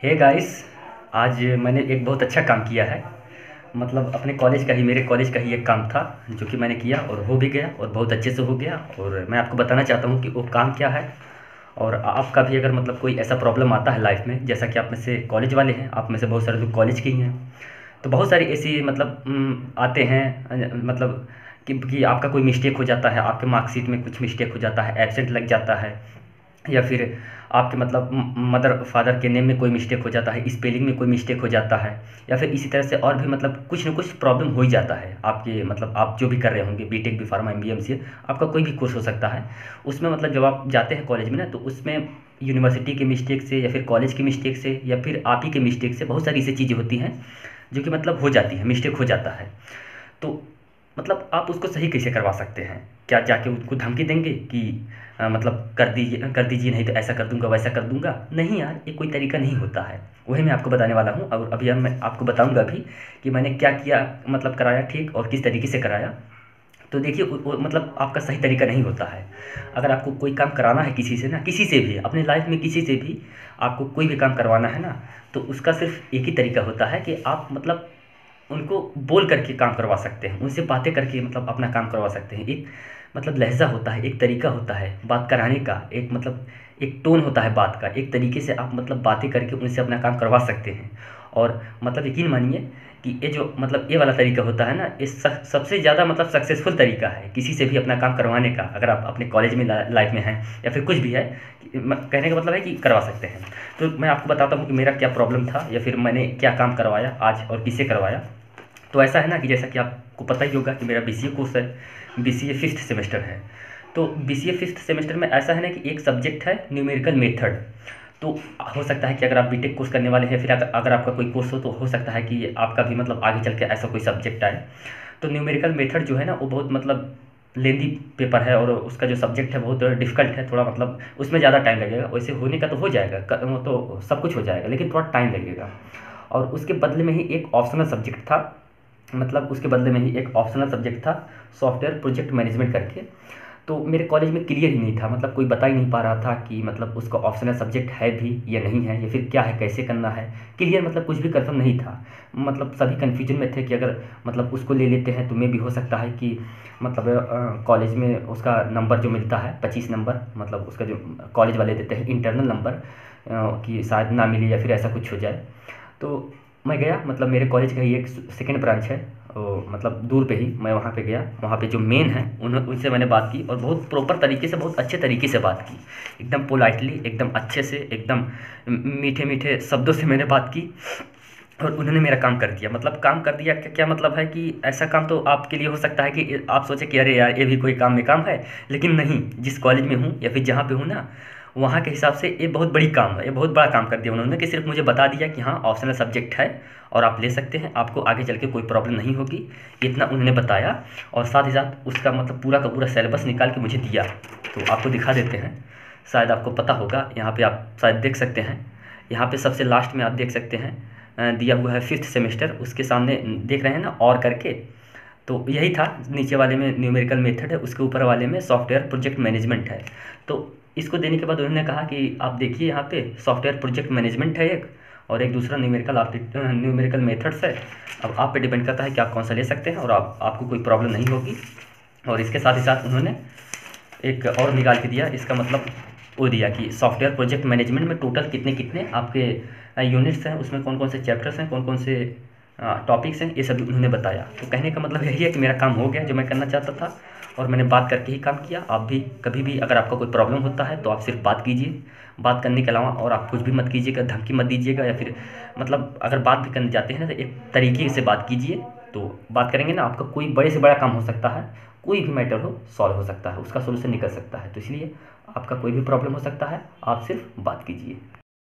Hey guys. आज मैंने एक बहुत अच्छा काम किया है। मतलब अपने कॉलेज का ही मेरे कॉलेज का ही एक काम था जो कि मैंने किया और हो भी गया और बहुत अच्छे से हो गया। और मैं आपको बताना चाहता हूँ कि वो काम क्या है। और आपका भी अगर मतलब कोई ऐसा प्रॉब्लम आता है लाइफ में, जैसा कि आप में से कॉलेज वाले हैं, आप में से बहुत सारे लोग कॉलेज के ही हैं, तो बहुत सारी ऐसी मतलब आते हैं मतलब कि आपका कोई मिस्टेक हो जाता है, आपके मार्कशीट में कुछ मिस्टेक हो जाता है, एब्सेंट लग जाता है, या फिर आपके मतलब मदर फादर के नेम में कोई मिस्टेक हो जाता है, स्पेलिंग में कोई मिस्टेक हो जाता है, या फिर इसी तरह से और भी मतलब कुछ ना कुछ प्रॉब्लम हो ही जाता है आपके मतलब आप जो भी कर रहे होंगे, B Tech, B pharma, MBA, MCA, आपका कोई भी कोर्स हो सकता है। उसमें मतलब जब आप जाते हैं कॉलेज में ना, तो उसमें यूनिवर्सिटी के मिस्टेक से या फिर कॉलेज की मिस्टेक से या फिर आप ही के मिस्टेक से बहुत सारी ऐसी चीज़ें होती हैं जो कि मतलब हो जाती है, मिस्टेक हो जाता है। तो मतलब आप उसको सही कैसे करवा सकते हैं? क्या जाके उसको धमकी देंगे कि मतलब कर दीजिए, नहीं तो ऐसा कर दूँगा, वैसा कर दूँगा? नहीं यार, ये कोई तरीका नहीं होता है। वही मैं आपको बताने वाला हूँ और अभी अब मैं आपको बताऊँगा भी कि मैंने क्या किया, मतलब कराया ठीक और किस तरीके से कराया। तो देखिए वो मतलब आपका सही तरीका नहीं होता है। अगर आपको कोई काम कराना है किसी से ना, किसी से भी अपनी लाइफ में किसी से भी आपको कोई भी काम करवाना है ना, तो उसका सिर्फ़ एक ही तरीका होता है कि आप मतलब उनको बोल करके काम करवा सकते हैं, उनसे बातें करके मतलब अपना काम करवा सकते हैं। एक मतलब लहज़ा होता है, एक तरीका होता है बात कराने का, एक मतलब एक टोन होता है बात का, एक तरीके से आप मतलब बातें करके उनसे अपना काम करवा सकते हैं। और मतलब यकीन मानिए कि ये जो मतलब ये वाला तरीका होता है ना, ये सबसे ज़्यादा मतलब सक्सेसफुल तरीका है किसी से भी अपना काम करवाने का। अगर आप अपने कॉलेज में लाइफ में हैं या फिर कुछ भी है, कहने का मतलब है कि करवा सकते हैं। तो मैं आपको बताता हूँ कि मेरा क्या प्रॉब्लम था या फिर मैंने क्या काम करवाया आज और किससे करवाया। तो ऐसा है ना कि जैसा कि आपको पता ही होगा कि मेरा बीसीए कोर्स है, बीसीए फिफ्थ सेमेस्टर है। तो बीसीए फिफ्थ सेमेस्टर में ऐसा है ना कि एक सब्जेक्ट है न्यूमेरिकल मेथड। तो हो सकता है कि अगर आप बीटेक कोर्स करने वाले हैं, फिर अगर आपका कोई कोर्स हो तो हो सकता है कि आपका भी मतलब आगे चल के ऐसा कोई सब्जेक्ट आए। तो न्यूमेरिकल मेथड जो है ना, वो बहुत मतलब लेंदी पेपर है और उसका जो सब्जेक्ट है बहुत डिफ़िकल्ट है थोड़ा, मतलब उसमें ज़्यादा टाइम लगेगा। वैसे होने का तो हो जाएगा, वो तो सब कुछ हो जाएगा, लेकिन थोड़ा टाइम लगेगा। और उसके बदले में ही एक ऑप्शनल सब्जेक्ट था, मतलब उसके बदले में ही एक ऑप्शनल सब्जेक्ट था, सॉफ्टवेयर प्रोजेक्ट मैनेजमेंट करके। तो मेरे कॉलेज में क्लियर ही नहीं था, मतलब कोई बता ही नहीं पा रहा था कि मतलब उसका ऑप्शनल सब्जेक्ट है भी या नहीं है, या फिर क्या है, कैसे करना है। क्लियर मतलब कुछ भी कंफर्म नहीं था। मतलब सभी कन्फ्यूजन में थे कि अगर मतलब उसको ले लेते हैं तो मे भी हो सकता है कि मतलब कॉलेज में उसका नंबर जो मिलता है 25 नंबर, मतलब उसका जो कॉलेज वाले देते हैं इंटरनल नंबर, कि शायद ना मिले या फिर ऐसा कुछ हो जाए। तो मैं गया, मतलब मेरे कॉलेज का ही एक सेकंड ब्रांच है, मतलब दूर पे ही मैं वहाँ पे गया। वहाँ पे जो मेन है उनसे मैंने बात की और बहुत प्रॉपर तरीके से, बहुत अच्छे तरीके से बात की, एकदम पोलाइटली, एकदम अच्छे से, एकदम मीठे मीठे शब्दों से मैंने बात की। और उन्होंने मेरा काम कर दिया। मतलब काम कर दिया क्या क्या मतलब है कि ऐसा काम तो आपके लिए हो सकता है कि आप सोचे कि अरे यार ये भी कोई काम में काम है, लेकिन नहीं, जिस कॉलेज में हूँ या फिर जहाँ पे हूँ ना, वहाँ के हिसाब से ये बहुत बड़ी काम है, ये बहुत बड़ा काम कर दिया उन्होंने कि सिर्फ मुझे बता दिया कि हाँ ऑप्शनल सब्जेक्ट है और आप ले सकते हैं, आपको आगे चल के कोई प्रॉब्लम नहीं होगी, इतना उन्होंने बताया। और साथ ही साथ उसका मतलब पूरा का पूरा सिलेबस निकाल के मुझे दिया। तो आपको दिखा देते हैं, शायद आपको पता होगा, यहाँ पे आप शायद देख सकते हैं, यहाँ पे सबसे लास्ट में आप देख सकते हैं दिया हुआ है फिफ्थ सेमेस्टर, उसके सामने देख रहे हैं ना और करके, तो यही था। नीचे वाले में न्यूमेरिकल मेथड है, उसके ऊपर वाले में सॉफ्टवेयर प्रोजेक्ट मैनेजमेंट है। तो इसको देने के बाद उन्होंने कहा कि आप देखिए यहाँ पे सॉफ्टवेयर प्रोजेक्ट मैनेजमेंट है एक, और एक दूसरा न्यूमेरिकल मेथड्स है। अब आप पे डिपेंड करता है कि आप कौन सा ले सकते हैं और आपको कोई प्रॉब्लम नहीं होगी। और इसके साथ ही साथ उन्होंने एक और निकाल के दिया, इसका मतलब वो दिया कि सॉफ्टवेयर प्रोजेक्ट मैनेजमेंट में टोटल कितने कितने आपके यूनिट्स हैं, उसमें कौन कौन से चैप्टर्स हैं, कौन कौन से टॉपिक्स हैं, ये सभी उन्होंने बताया। तो कहने का मतलब यही है कि मेरा काम हो गया जो मैं करना चाहता था, और मैंने बात करके ही काम किया। आप भी कभी भी अगर आपका कोई प्रॉब्लम होता है तो आप सिर्फ बात कीजिए, बात करने के अलावा और आप कुछ भी मत कीजिएगा, धमकी मत दीजिएगा, या फिर मतलब अगर बात भी करने जाते हैं ना तो एक तरीके से बात कीजिए। तो बात करेंगे ना, आपका कोई बड़े से बड़ा काम हो सकता है, कोई भी मैटर हो सॉल्व हो सकता है, उसका सोल्यूशन निकल सकता है। तो इसलिए आपका कोई भी प्रॉब्लम हो सकता है, आप सिर्फ बात कीजिए।